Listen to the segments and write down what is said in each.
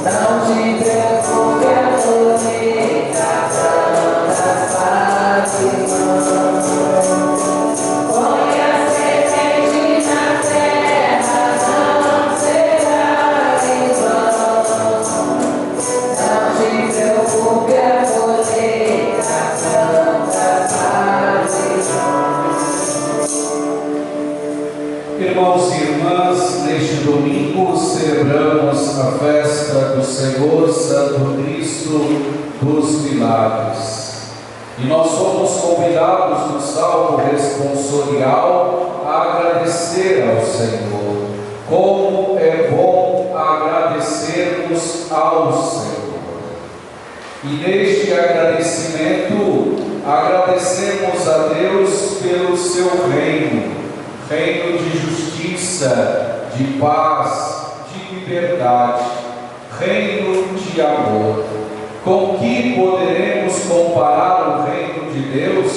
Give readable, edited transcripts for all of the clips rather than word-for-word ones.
Não te preocupe, a comunicação das partes. Põe a semente na terra, não será em vão. Não te preocupe, a comunicação das partes. Irmãos e irmãs, neste domingo celebramos a festa do Senhor Santo Cristo dos Milagres. E nós somos convidados no salmo responsorial a agradecer ao Senhor. Como é bom agradecermos ao Senhor. E neste agradecimento, agradecemos a Deus pelo seu reino de justiça, de paz, de liberdade, reino de amor. Com que poderemos comparar o reino de Deus?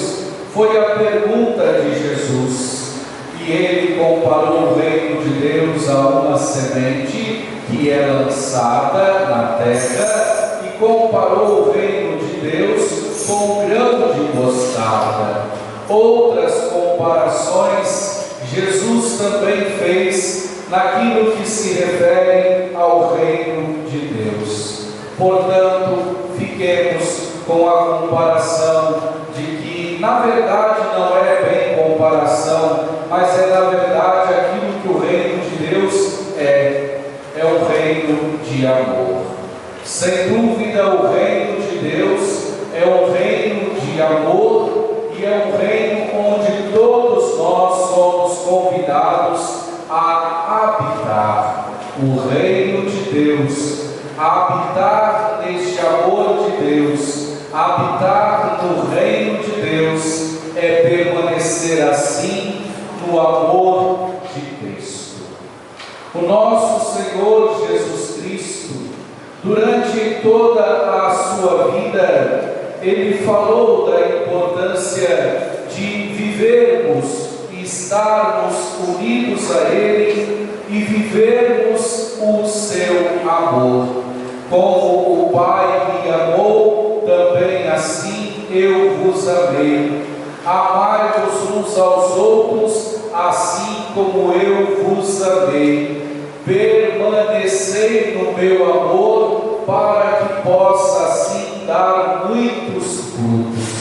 Foi a pergunta de Jesus. E ele comparou o reino de Deus a uma semente que é lançada na terra e comparou o reino de Deus com um grão de mostarda. Outras comparações Jesus também fez naquilo que se refere ao reino de Deus. Portanto, fiquemos com a comparação de que, na verdade, não é bem comparação, mas é, na verdade, aquilo que o reino de Deus é um reino de amor. Sem dúvida, o reino de Deus é um reino de amor e é um reino onde todos nós somos convidados a habitar o reino de Deus, a habitar neste amor de Deus, habitar no reino de Deus é permanecer assim no amor de Cristo. O nosso Senhor Jesus Cristo, durante toda a sua vida, ele falou da importância de vivermos e estarmos unidos a Ele e vivermos o seu amor. Como o Pai me amou, também assim eu vos amei. Amai-vos uns aos outros, assim como eu vos amei. Permanecei no meu amor, para que possa assim dar muitos frutos.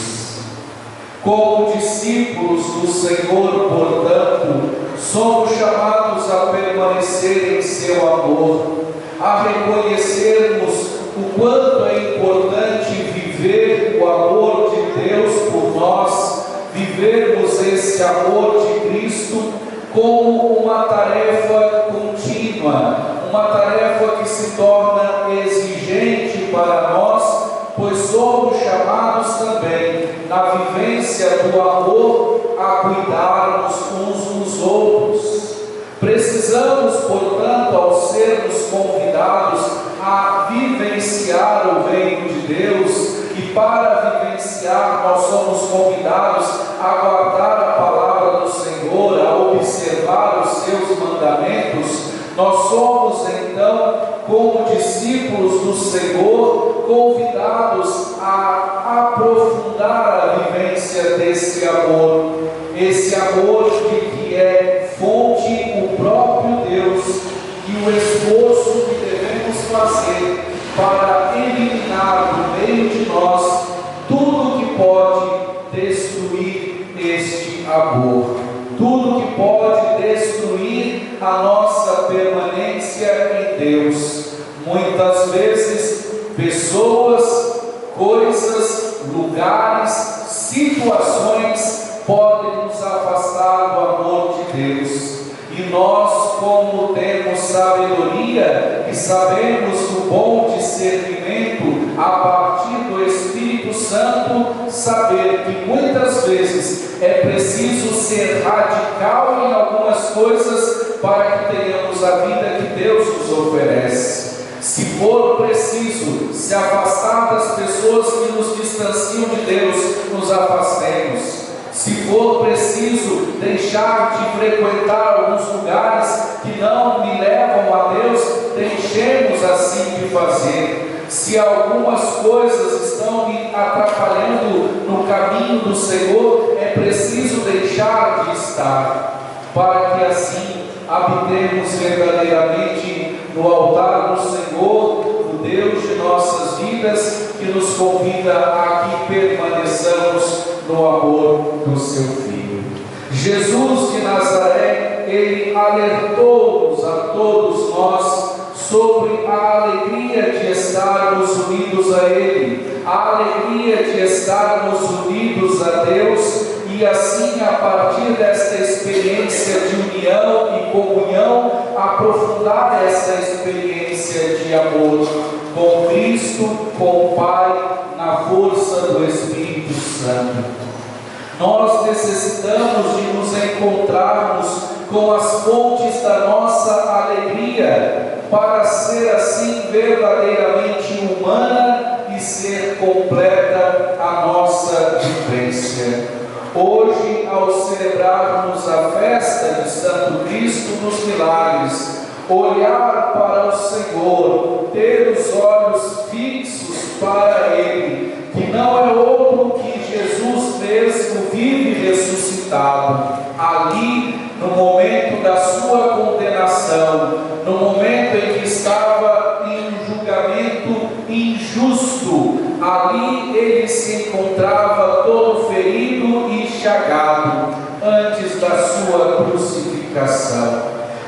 Como discípulos do Senhor, portanto, somos chamados a permanecer em seu amor, a reconhecermos o quanto é importante viver o amor de Deus por nós, vivermos esse amor de Cristo como uma tarefa contínua, uma tarefa que se torna exigente para nós, pois somos chamados também, na vivência do amor, a cuidarmos uns dos outros. Precisamos, portanto, ao sermos convidados a vivenciar o reino de Deus, e para vivenciar nós somos convidados a guardar a palavra do Senhor, a observar os seus mandamentos. Nós somos então, como discípulos do Senhor, convidados a aprofundar a vivência desse amor, esse amor que é fonte o próprio Deus, e o esforço que devemos fazer para eliminar do meio de nós tudo que pode destruir este amor, tudo que pode destruir a nossa permanência em Deus. Muitas vezes, pessoas, coisas, lugares, situações podem nos afastar do amor de Deus. E nós, como temos sabedoria e sabemos do bom discernimento a partir do Espírito Santo, saber que muitas vezes é preciso ser radical em algumas coisas para que tenhamos a vida que Deus nos oferece. Se for preciso se afastar das pessoas que nos distanciam de Deus, nos afastemos. Se for preciso deixar de frequentar alguns lugares que não me levam a Deus, deixemos assim de fazer. Se algumas coisas estão me atrapalhando no caminho do Senhor, é preciso deixar de estar, para que assim habitemos verdadeiramente no altar do Senhor, o Deus de nossas vidas, que nos convida a que permaneçamos no amor do seu Filho. Jesus de Nazaré, Ele alertou-nos a todos nós sobre a alegria de estarmos unidos a Ele, a alegria de estarmos unidos a Deus, e assim, a partir desta experiência de união e comunhão, aprofundar essa experiência de amor com Cristo, com o Pai, na força do Espírito Santo. Nós necessitamos de nos encontrarmos com as fontes da nossa alegria, para ser assim verdadeiramente humana e ser completa a nossa vivência. Hoje, ao celebrarmos a festa de Santo Cristo dos Milagres, olhar para o Senhor, ter os olhos fixos para Ele, que não é outro que Jesus mesmo vive ressuscitado, ali no momento da sua condenação, no momento em que estava em um julgamento injusto, ali ele se encontrava todo ferido e chagado antes da sua crucificação.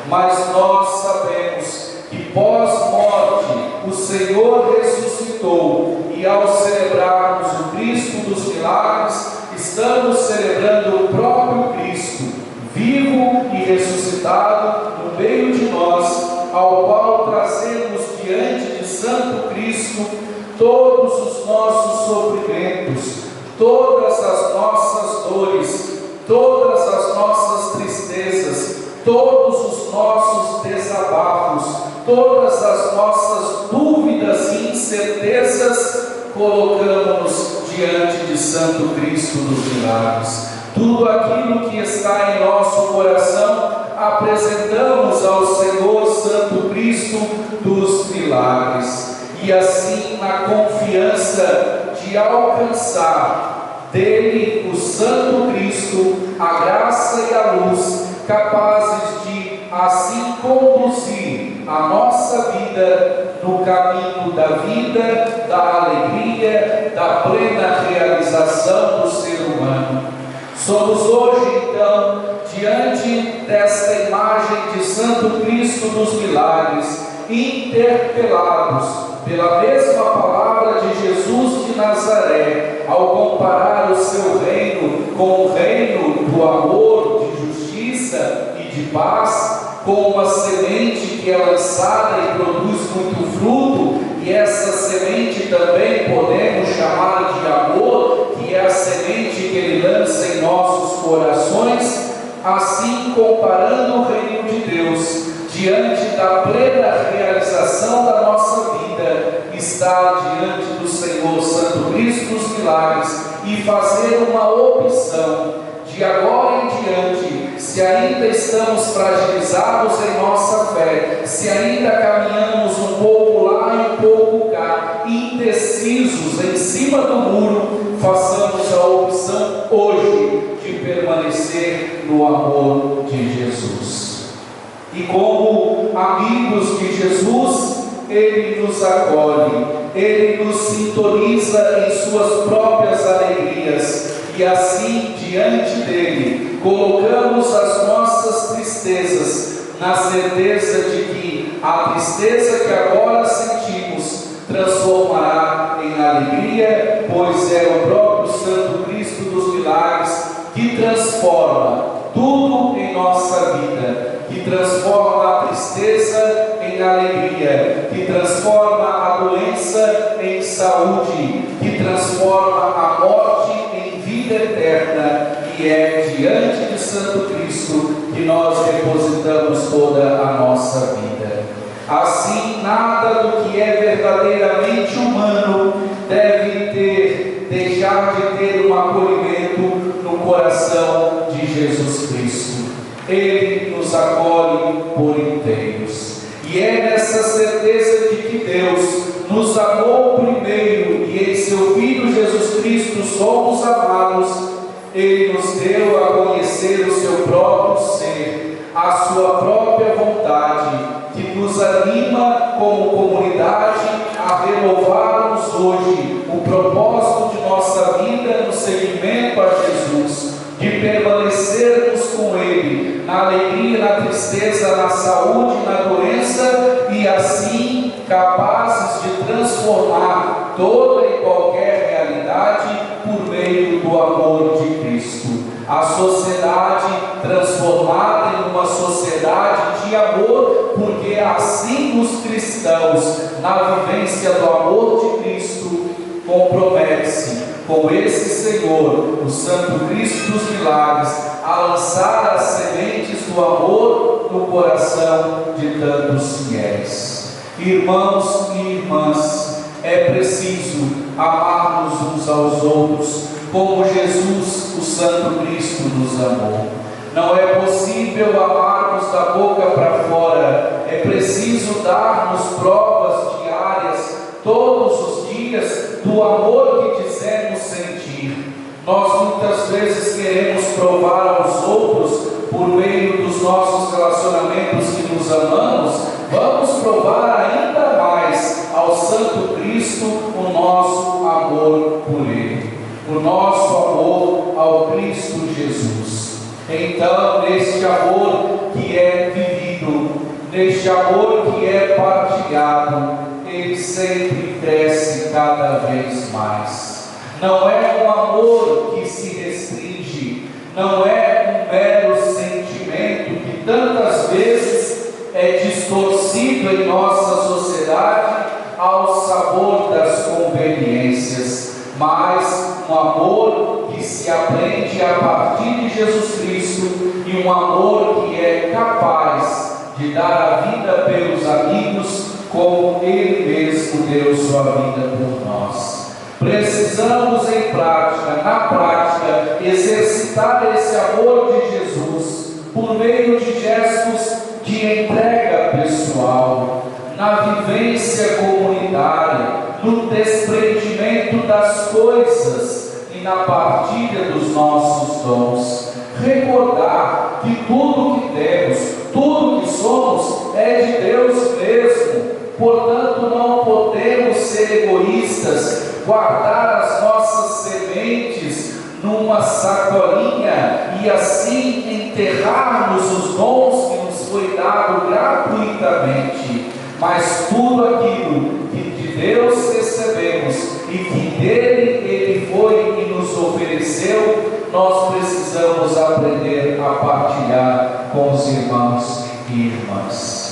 Mas nós sabemos que pós-morte o Senhor ressuscitou, e ao celebrarmos o Cristo dos Milagres, estamos celebrando o próprio Cristo, vivo e ressuscitado no meio de nós, ao qual trazemos diante de Santo Cristo todos os nossos sofrimentos, todas as nossas dores, todas as nossas tristezas, todos os nossos desabafos, todas as nossas dúvidas e incertezas, colocamos-nos diante de Santo Cristo dos Milagres. Tudo aquilo que está em nosso coração, apresentamos ao Senhor Santo Cristo dos Milagres. E assim, na confiança de alcançar dele, o Santo Cristo, a graça e a luz, capazes de assim conduzir a nossa vida no caminho da vida, da alegria, da plena realização do ser humano. Somos hoje, então, diante desta imagem de Santo Cristo dos Milagres, interpelados pela mesma palavra de Jesus de Nazaré, ao comparar o seu reino com o reino do amor, de justiça e de paz, com uma semente que é lançada e produz muito fruto, e essa semente também podemos chamar de amor, que é a semente que Ele lança em nossos corações. Assim, comparando o reino de Deus, diante da plena realização da nossa vida, estar diante do Senhor Santo Cristo dos Milagres e fazer uma opção de agora em diante, se ainda estamos fragilizados em nossa fé, se ainda caminhamos um pouco lá e um pouco cá, indecisos em cima do muro, façamos a opção hoje de permanecer no amor de Jesus. E como amigos de Jesus, Ele nos acolhe, Ele nos sintoniza em suas próprias alegrias, e assim, diante dEle, colocamos as nossas tristezas, na certeza de que a tristeza que agora sentimos transformará em alegria, pois é o próprio Santo Cristo dos Milagres que transforma tudo em nossa vida, que transforma a tristeza em alegria, que transforma a doença em saúde, que transforma a morte em vida eterna, e é diante de Santo Cristo que nós depositamos toda a nossa vida. Assim, nada do que é verdadeiramente humano deve deixar de ter um acolhimento no coração de Jesus Cristo. Ele nos acolhe por inteiros. E E é nessa certeza de que Deus nos amou primeiro e em seu Filho Jesus Cristo somos amados, Ele nos deu a conhecer o seu próprio ser, a sua própria vontade, que nos anima como comunidade a renovarmos hoje o propósito de nossa vida no seguimento a Jesus, de permanecermos com Ele na alegria, na tristeza, na saúde, na doença, e assim capazes de transformar toda e qualquer realidade por meio do amor de Cristo. A sociedade transformada em uma sociedade de amor, porque assim os cristãos, na vivência do amor de Cristo, compromete-se com esse Senhor, o Santo Cristo dos Milagres, a lançar as sementes do amor no coração de tantos fiéis. Irmãos e irmãs, é preciso amarmos uns aos outros, como Jesus, o Santo Cristo, nos amou. Não é possível amarmos da boca para fora, é preciso darmos provas diárias, todos os dias, do amor que dizemos sentir. Nós muitas vezes queremos provar aos outros, por meio dos nossos relacionamentos, que nos amamos. Vamos provar ainda mais ao Santo Cristo o nosso amor por Ele, o nosso amor ao Cristo Jesus. Então, neste amor que é vivido, neste amor que é partilhado, ele sempre cresce cada vez mais. Não é um amor que se restringe, não é um mero sentimento que tantas vezes é distorcido em nossa sociedade ao sabor das conveniências, mas um amor que se aprende a partir de Jesus Cristo, e um amor que é capaz de dar a vida pelos amigos, como Ele mesmo deu sua vida por nós. Precisamos na prática, exercitar esse amor de Jesus por meio de gestos de entrega pessoal, na vivência comunitária, no desprendimento das coisas e na partilha dos nossos dons. Recordar que tudo que temos, tudo que somos, é de Deus mesmo. Portanto, não podemos ser egoístas, guardar as nossas sementes numa sacolinha e assim enterrarmos os dons que nos foi dado gratuitamente. Mas tudo aquilo que de Deus recebemos e que dele Ele foi e nos ofereceu, nós precisamos aprender a partilhar com os irmãos e irmãs.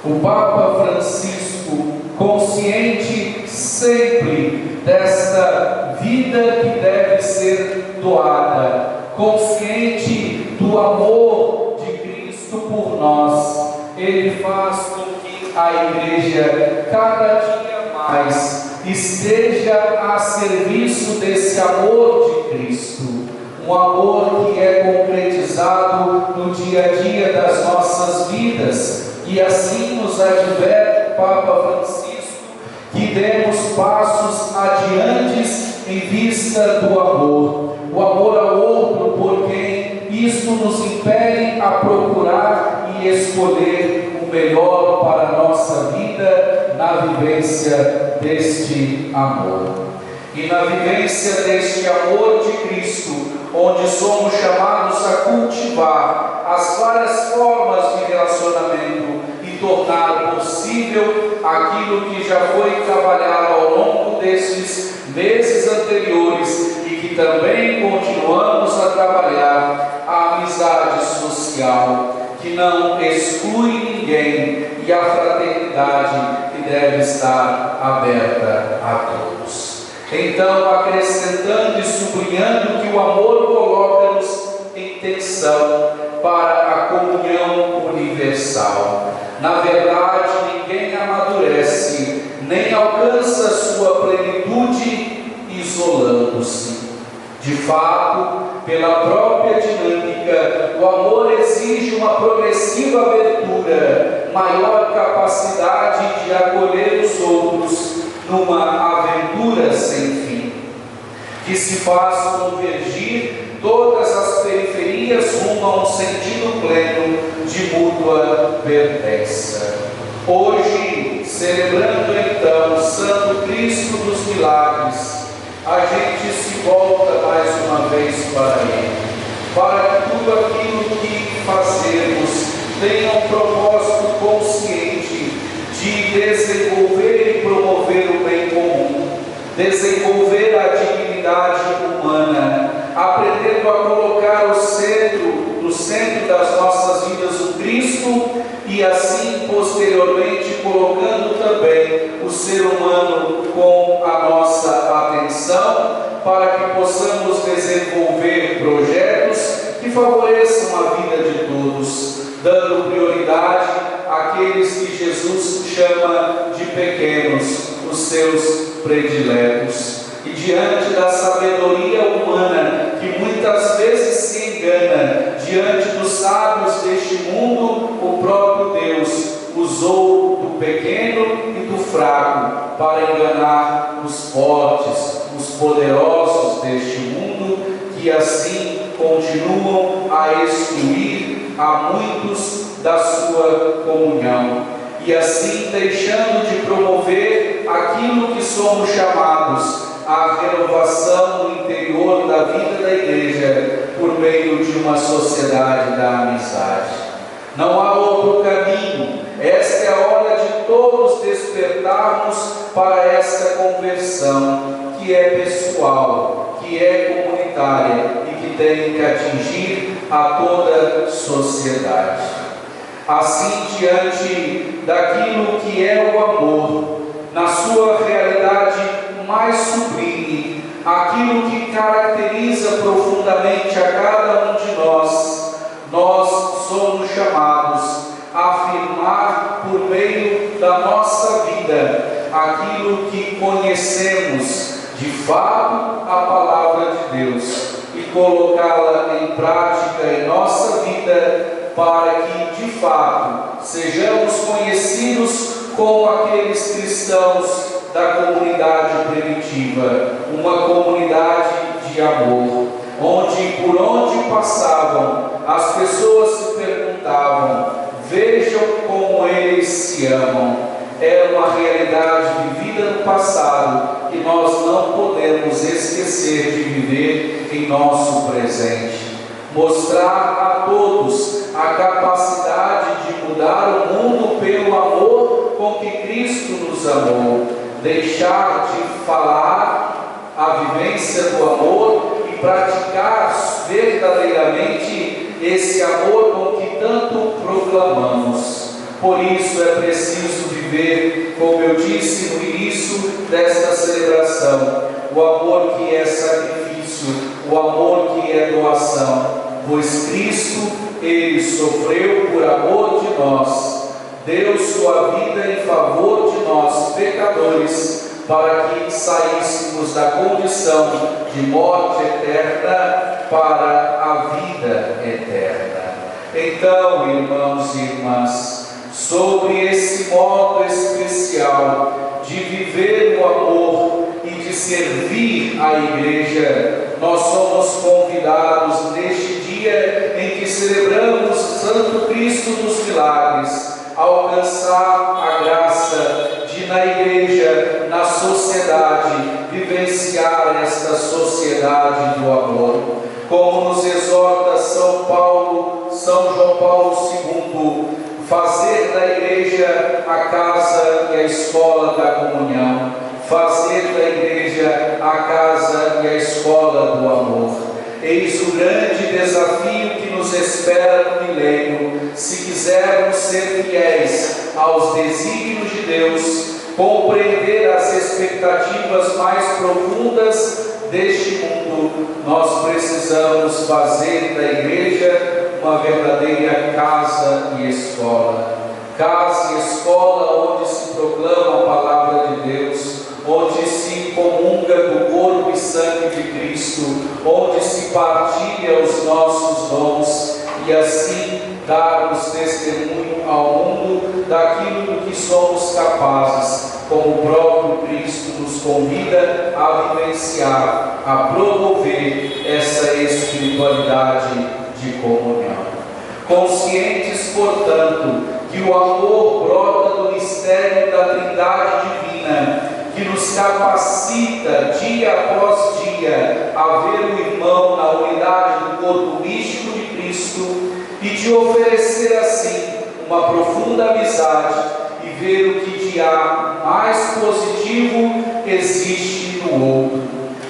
O Papa Francisco, consciente sempre desta vida que deve ser doada, consciente do amor de Cristo por nós, ele faz com que a Igreja cada dia mais esteja a serviço desse amor de Cristo, um amor que é concretizado no dia a dia das nossas vidas. E assim nos adverte o Papa Francisco que demos passos adiante em vista do amor, o amor ao outro, por quem isto nos impele a procurar e escolher o melhor para a nossa vida na vivência deste amor. E na vivência deste amor de Cristo, onde somos chamados a cultivar as várias formas de relacionamento e tornar possível aquilo que já foi trabalhado ao longo destes meses anteriores e que também continuamos a trabalhar, a amizade social, que não exclui ninguém, e a fraternidade que deve estar aberta a todos. Então, acrescentando e sublinhando que o amor coloca-nos em tensão para a comunhão universal. Na verdade, ninguém amadurece, nem alcança sua plenitude isolando-se. De fato, pela própria dinâmica, o amor exige uma progressiva abertura, maior capacidade de acolher os outros numa aventura sem fim, que se faz convergir todas as periferias rumo a um sentido pleno de mútua pertença. Hoje, celebrando então o Santo Cristo dos Milagres, a gente se volta mais uma vez para Ele, para que tudo aquilo que fazemos tenha um propósito consciente de desenvolver e promover o bem comum, desenvolver a dignidade humana, aprendendo a colocar no centro das nossas vidas o Cristo e assim posteriormente colocando também o ser humano com a nossa atenção, para que possamos desenvolver projetos que favoreçam a vida de todos, dando prioridade àqueles que Jesus chama de pequenos, os seus prediletos. E diante da sabedoria humana, que muitas vezes se engana, diante dos sábios deste mundo, o próprio Deus usou do pequeno e do fraco para enganar os fortes, os poderosos deste mundo, que assim continuam a excluir a muitos da sua comunhão, e assim deixando de promover aquilo que somos chamados, a renovação no interior da vida da igreja, por meio de uma sociedade da amizade. Não há outro caminho. Esta é a hora de todos despertarmos para esta conversão, que é pessoal, que é comunitária e que tem que atingir a toda a sociedade. Assim, diante daquilo que é o amor, na sua realidade mais sublime, aquilo que caracteriza profundamente a cada um de nós, nós somos chamados a afirmar por meio da nossa vida aquilo que conhecemos, de fato, a palavra de Deus, e colocá-la em prática em nossa vida, para que, de fato, sejamos conhecidos como aqueles cristãos da comunidade primitiva, uma comunidade de amor, onde por onde passavam, as pessoas se perguntavam: vejam como eles se amam. Era uma realidade vivida no passado, que nós não podemos esquecer de viver em nosso presente. Mostrar a todos a capacidade de mudar o mundo pelo amor com que Cristo nos amou. Deixar de falar a vivência do amor e praticar verdadeiramente esse amor com que tanto proclamamos. Por isso é preciso viver, como eu disse no início desta celebração, o amor que é sacrifício, o amor que é doação, pois Cristo, Ele sofreu por amor de nós, deu sua vida em favor de nós, pecadores, para que saíssemos da condição de morte eterna para a vida eterna. Então, irmãos e irmãs, sobre esse modo especial de viver o amor e de servir a igreja, nós somos convidados neste dia em que celebramos Santo Cristo dos Milagres, a alcançar a graça de, na igreja, na sociedade, vivenciar esta sociedade do amor. Como nos exorta São João Paulo II, fazer da igreja a casa e a escola da comunhão, fazer da igreja a casa e a escola do amor. Eis o grande desafio que nos espera no milênio, se quisermos ser fiéis aos desígnios de Deus, compreender as expectativas mais profundas deste mundo. Nós precisamos fazer da igreja uma verdadeira casa e escola. Casa e escola onde se proclama a palavra de Deus, onde se comunga do corpo e sangue de Cristo, onde se partilha os nossos dons e assim darmos testemunho ao mundo daquilo do que somos capazes, como o próprio Cristo nos convida a vivenciar, a promover essa espiritualidade de comunhão. Conscientes, portanto, que o amor brota do mistério da Trindade Divina, que nos capacita dia após dia a ver o irmão na unidade do corpo místico de Cristo e de oferecer assim uma profunda amizade e ver o que de mais positivo existe no outro,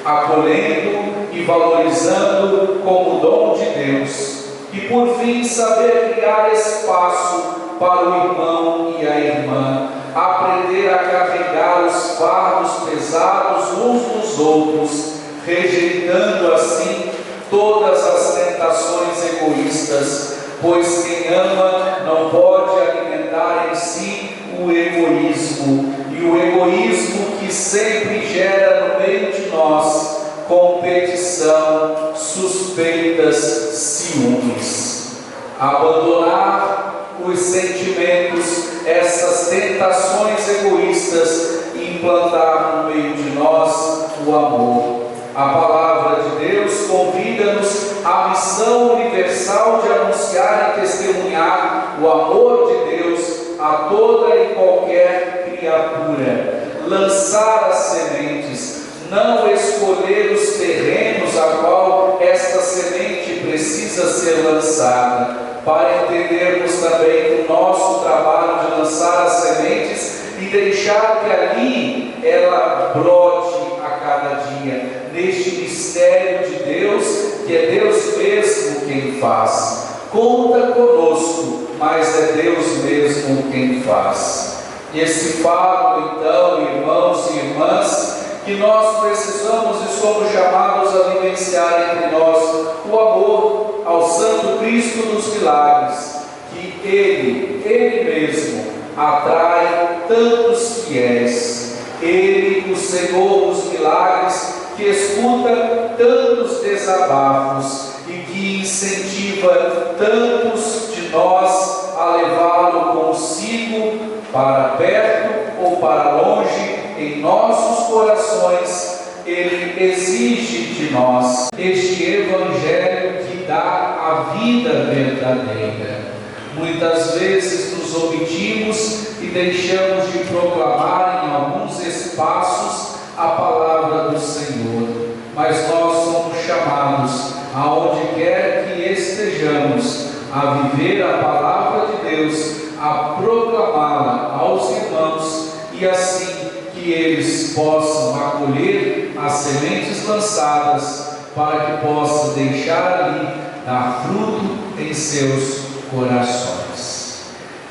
acolhendo e valorizando como dom de Deus, e por fim saber criar espaço para o irmão e a irmã, aprender a carregar os fardos pesados uns dos outros, rejeitando assim todas as tentações egoístas, pois quem ama não pode alimentar em si o egoísmo, e o egoísmo que sempre gera no meio de nós competição, suspeitas, ciúmes. Abandonar os sentimentos, essas tentações egoístas, e implantar no meio de nós o amor. A palavra de Deus convida-nos à missão universal de anunciar e testemunhar o amor de Deus a toda e qualquer criatura, lançar as sementes, não escolher os terrenos a qual esta semente precisa ser lançada, para entendermos também o nosso trabalho de lançar as sementes e deixar que ali ela brote a cada dia, neste mistério de Deus, que é Deus mesmo quem faz. Conta conosco, mas é Deus mesmo quem faz. Esse fato, então, irmãos e irmãs, que nós precisamos e somos chamados a vivenciar entre nós o amor ao Santo Cristo dos milagres, que Ele mesmo atrai tantos fiéis. Ele, o Senhor dos milagres, que escuta tantos desabafos e que incentiva tantos de nós a levá-lo consigo para perto ou para longe em nossos corações. Ele exige de nós este Evangelho que dá a vida verdadeira. Muitas vezes nos omitimos e deixamos de proclamar em alguns espaços a palavra do Senhor, mas nós somos chamados, aonde quer que estejamos, a viver a palavra de Deus, a proclamá-la aos irmãos, e assim que eles possam acolher as sementes lançadas, para que possam deixar ali dar fruto em seus corações.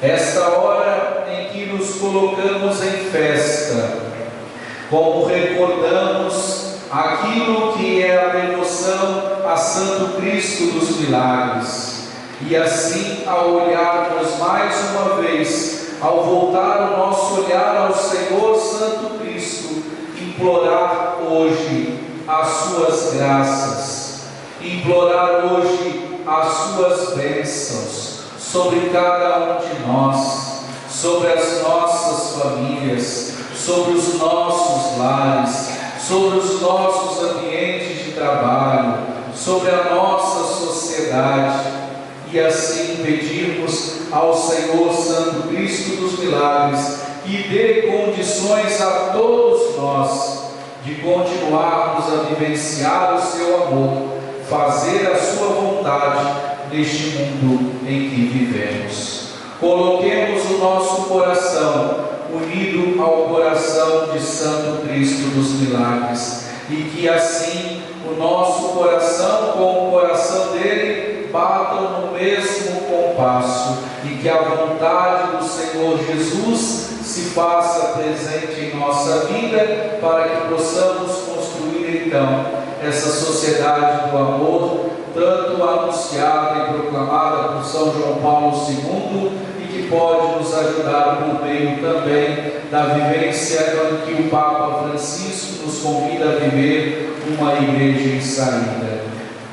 Esta hora em que nos colocamos em festa, como recordamos aquilo que é a devoção a Santo Cristo dos milagres, e assim, ao olharmos mais uma vez, ao voltar o nosso olhar ao Senhor Santo Cristo, implorar hoje as suas graças, implorar hoje as suas bênçãos sobre cada um de nós, sobre as nossas famílias, sobre os nossos lares, sobre os nossos ambientes de trabalho, sobre a nossa sociedade, e assim pedirmos ao Senhor Santo Cristo dos milagres que dê condições a todos nós de continuarmos a vivenciar o seu amor, fazer a sua vontade neste mundo em que vivemos. Coloquemos o nosso coração unido ao coração de Santo Cristo dos milagres, e que assim o nosso coração com o coração dele batam no mesmo compasso, e que a vontade do Senhor Jesus se faça presente em nossa vida, para que possamos construir então essa sociedade do amor, tanto anunciada e proclamada por São João Paulo II, e que pode nos ajudar por meio também da vivência que o Papa Francisco nos convida a viver, uma igreja em saída,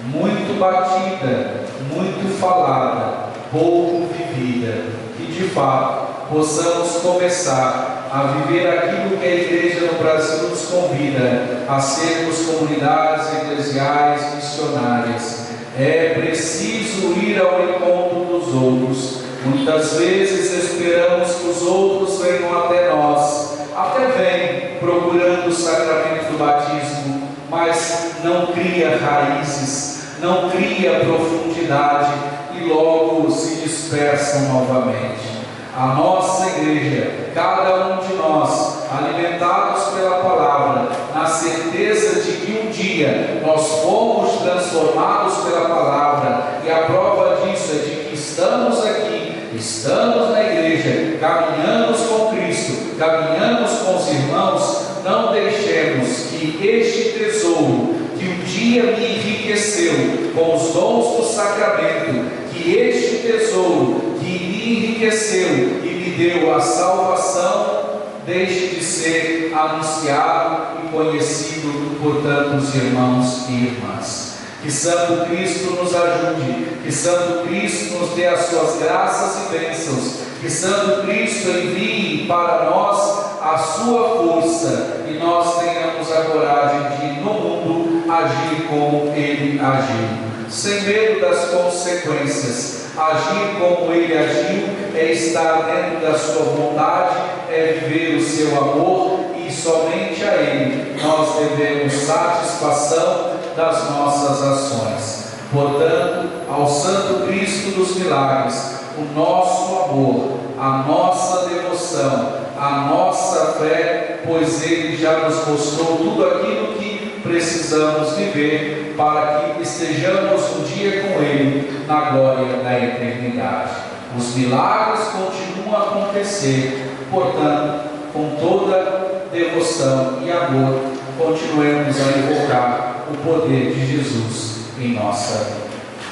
muito batida, muito falada, pouco vivida. Que de fato possamos começar a viver aquilo que a Igreja no Brasil nos convida, a sermos comunidades eclesiais missionárias. É preciso ir ao encontro dos outros. Muitas vezes esperamos que os outros venham até nós. Até vêm procurando o sacramento do batismo, mas não cria raízes, não cria profundidade e logo se dispersam novamente. A nossa igreja, cada um de nós, alimentados pela palavra, na certeza de que um dia nós fomos transformados pela palavra, e a prova disso é de que estamos aqui, estamos na igreja, caminhamos com Cristo, caminhamos com os irmãos. Não deixemos que este tesouro que um dia me enriqueceu com os dons do sacramento, que este tesouro que me enriqueceu e me deu a salvação, deixe de ser anunciado e conhecido por tantos irmãos e irmãs. Que Santo Cristo nos ajude, que Santo Cristo nos dê as suas graças e bênçãos, que Santo Cristo envie para nós a sua força e nós tenhamos a coragem de, no mundo, agir como Ele agiu, sem medo das consequências. Agir como Ele agiu é estar dentro da sua vontade, é viver o seu amor, e somente a Ele nós devemos satisfação das nossas ações. Portanto, ao Santo Cristo dos Milagres, o nosso amor, a nossa devoção, a nossa fé, pois Ele já nos mostrou tudo aquilo que precisamos viver para que estejamos um dia com Ele na glória da eternidade. Os milagres continuam a acontecer, portanto, com toda devoção e amor, continuemos a invocar o poder de Jesus em nossa vida.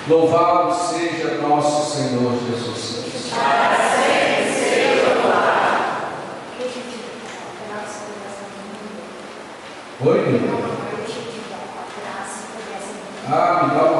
Louvado seja nosso Senhor Jesus Cristo. Para sempre seja louvado. Oi, meu Deus. Me dá